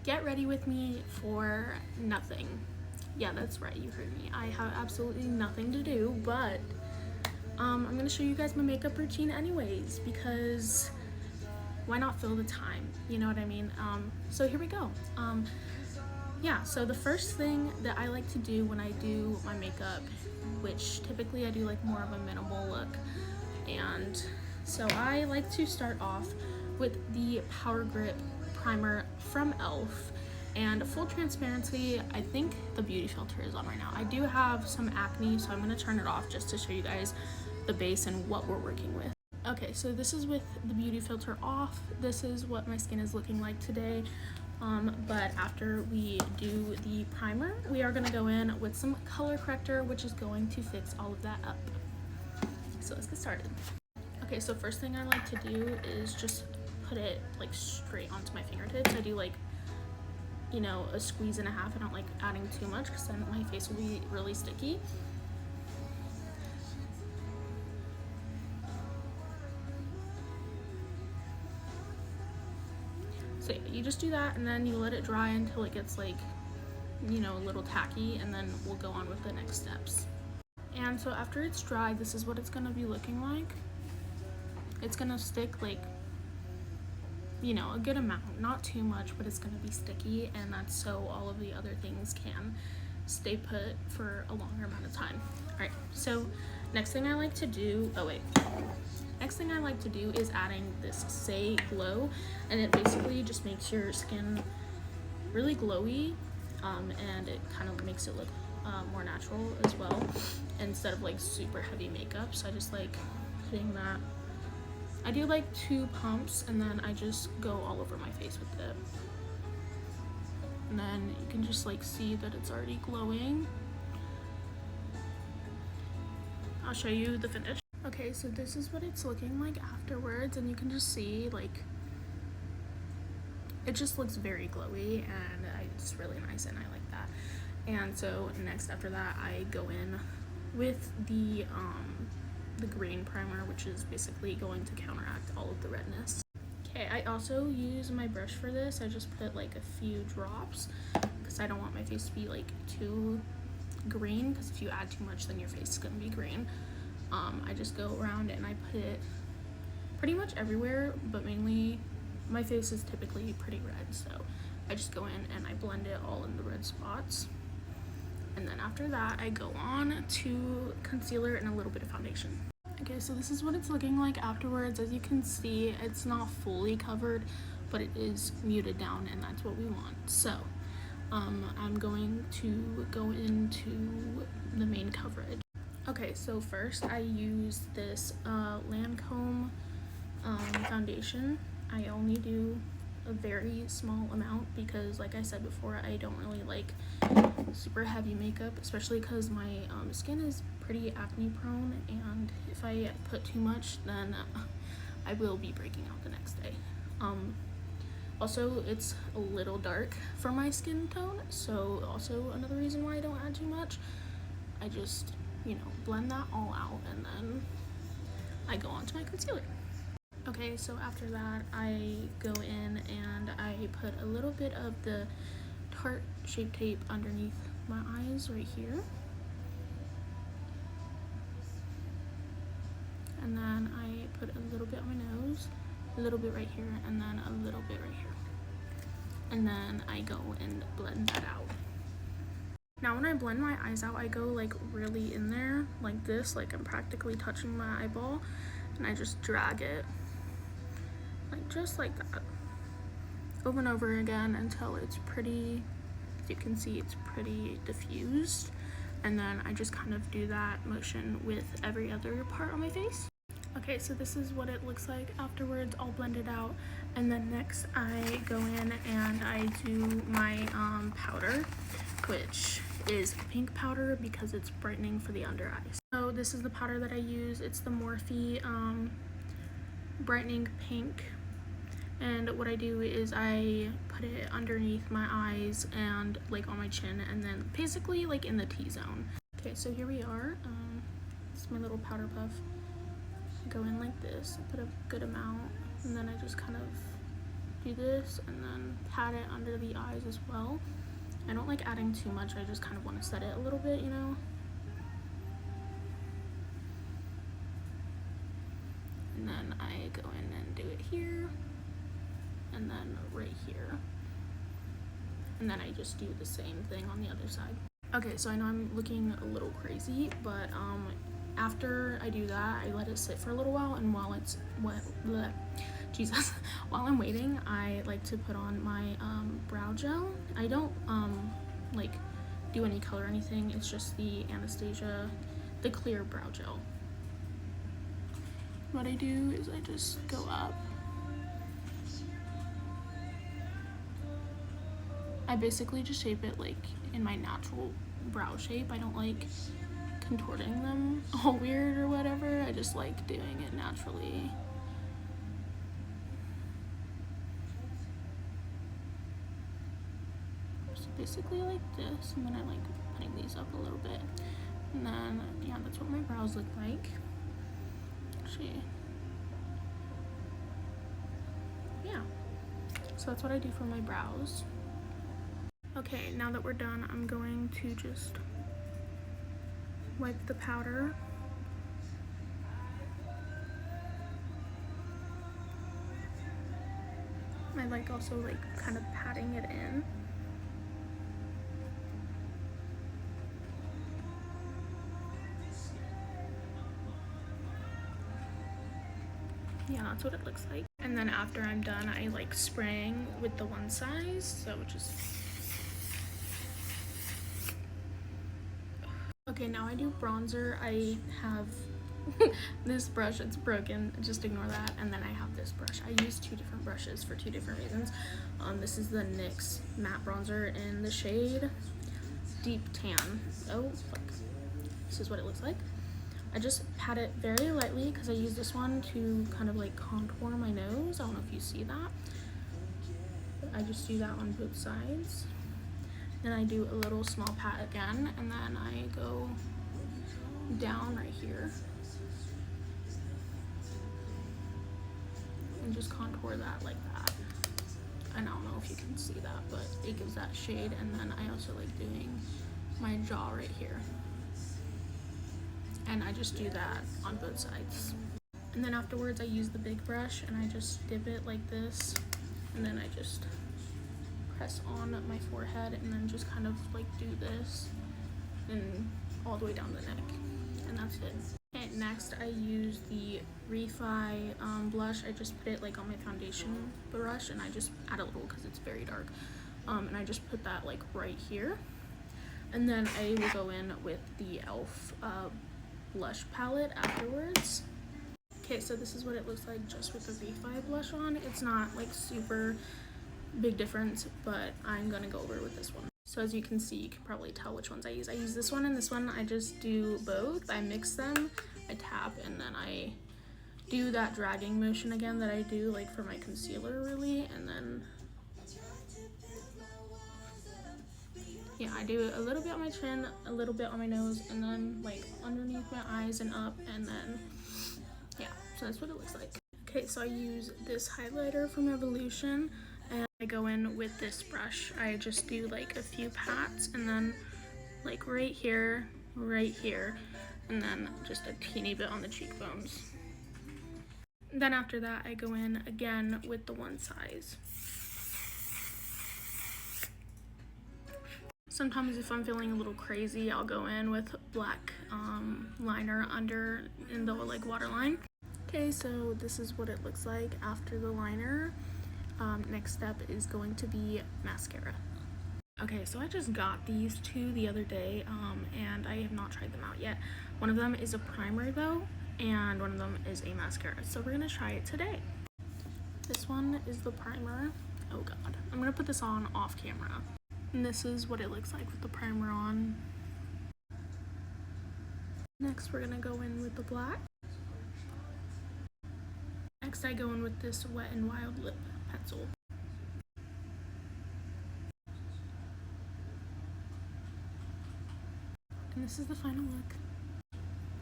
get ready with me for nothing. Yeah, that's right, you heard me. I have absolutely nothing to do, but I'm gonna show you guys my makeup routine anyways, because why not fill the time, you know what I mean? So here we go. Yeah, so the first thing that I like to do when I do my makeup, which typically I do like more of a minimal look, and so I like to start off with the Power Grip primer from e.l.f. And full transparency, I think the beauty filter is on right now. I do have some acne, so I'm gonna turn it off just to show you guys the base and what we're working with. Okay, so this is with the beauty filter off. This is what my skin is looking like today. But after we do the primer, we are gonna go in with some color corrector, which is going to fix all of that up. So let's get started. Okay, so first thing I like to do is just put it like straight onto my fingertips. I do like, you know, a squeeze and a half. I don't like adding too much because then my face will be really sticky. So yeah, you just do that and then you let it dry until it gets like, you know, a little tacky, and then we'll go on with the next steps. And so after it's dry, this is what it's gonna be looking like. It's gonna stick like, you know, a good amount, not too much, but it's gonna be sticky, and that's so all of the other things can stay put for a longer amount of time. All right, so next thing I like to do, next thing I like to do is adding this Say Glow, and it basically just makes your skin really glowy, and it kind of makes it look more natural as well, instead of like super heavy makeup. So I just like putting that. I do like 2 pumps, and then I just go all over my face with it. And then you can just like see that it's already glowing. I'll show you the finish. Okay, so this is what it's looking like afterwards, and you can just see like it just looks very glowy, and it's really nice, and I like that. And so next after that, I go in with the green primer, which is basically going to counteract all of the redness. Okay, I also use my brush for this. I just put like a few drops because I don't want my face to be like too green, because if you add too much then your face is gonna be green. I just go around and I put it pretty much everywhere, but mainly my face is typically pretty red, so I just go in and I blend it all in the red spots. And then after that, I go on to concealer and a little bit of foundation. Okay, so this is what it's looking like afterwards. As you can see, it's not fully covered, but it is muted down, and that's what we want. So I'm going to go into the main coverage. Okay, so first I use this Lancome foundation. I only do a very small amount because, like I said before, I don't really like super heavy makeup, especially because my skin is pretty acne prone, and if I put too much then I will be breaking out the next day. Also, it's a little dark for my skin tone, so also another reason why I don't add too much. I just, you know, blend that all out, and then I go on to my concealer. Okay, so after that, I go in and I put a little bit of the Tarte Shape Tape underneath my eyes right here. And then I put a little bit on my nose, a little bit right here, and then a little bit right here. And then I go and blend that out. Now when I blend my eyes out, I go like really in there, like this, like I'm practically touching my eyeball, and I just drag it, like just like that, over and over again until it's pretty, as you can see, it's pretty diffused. And then I just kind of do that motion with every other part on my face. Okay, so this is what it looks like afterwards, all blended out. And then next I go in and I do my powder, which is pink powder because it's brightening for the under eyes. So this is the powder that I use. It's the Morphe brightening pink, and what I do is I put it underneath my eyes and like on my chin, and then basically like in the T-zone. Okay, so here we are. This is my little powder puff. I go in like this, I put a good amount, and then I just kind of do this and then pat it under the eyes as well. I don't like adding too much, I just kind of want to set it a little bit, you know. And then I go in and do it here, and then right here. And then I just do the same thing on the other side. Okay, so I know I'm looking a little crazy, but after I do that, I let it sit for a little while, and while it's Jesus, while I'm waiting, I like to put on my brow gel. I don't like do any color or anything. It's just the Anastasia, the clear brow gel. What I do is I just go up. I basically just shape it like in my natural brow shape. I don't like contorting them all weird or whatever. I just like doing it naturally. So basically like this, and then I like putting these up a little bit. And then, yeah, that's what my brows look like. Actually, yeah. So that's what I do for my brows. Okay, now that we're done, I'm going to just wipe the powder. I like also like kind of patting it in. Yeah, that's what it looks like. And then after I'm done, I like spraying with the one size, so just. Okay, now I do bronzer. I have this brush, it's broken, just ignore that. And then I have this brush. I use two different brushes for two different reasons. This is the NYX matte bronzer in the shade Deep Tan. Oh, fuck. This is what it looks like. I just pat it very lightly because I use this one to kind of like contour my nose. I don't know if you see that. I just do that on both sides. Then I do a little small pat again, and then I go down right here and just contour that like that. I don't know if you can see that, but it gives that shade. And then I also like doing my jaw right here. And I just do that on both sides. And then afterwards I use the big brush and I just dip it like this, and then I just press on my forehead and then just kind of like do this and all the way down the neck, and that's it. Okay, next I use the Refi blush. I just put it like on my foundation brush and I just add a little because it's very dark, and I just put that like right here, and then I will go in with the e.l.f. Blush palette afterwards. Okay, so this is what it looks like just with the Refi blush on. It's not like super big difference, but I'm gonna go over with this one. So as you can see, you can probably tell which ones I use. I use this one and this one. I just do both. I mix them, I tap, and then I do that dragging motion again that I do like for my concealer really, and then yeah, I do a little bit on my chin, a little bit on my nose, and then like underneath my eyes and up, and then yeah, so that's what it looks like. Okay, so I use this highlighter from Evolution, and I go in with this brush. I just do like a few pats, and then like right here, and then just a teeny bit on the cheekbones. Then after that, I go in again with the one size. Sometimes if I'm feeling a little crazy, I'll go in with black liner under in the like waterline. Okay, so this is what it looks like after the liner. Next step is going to be mascara. Okay, so I just got these two the other day, and I have not tried them out yet. One of them is a primer though, and one of them is a mascara. So we're gonna try it today. This one is the primer. Oh god, I'm gonna put this on off camera. And this is what it looks like with the primer on. Next, we're gonna go in with the black. Next, I go in with this Wet n Wild lip pencil. And this is the final look.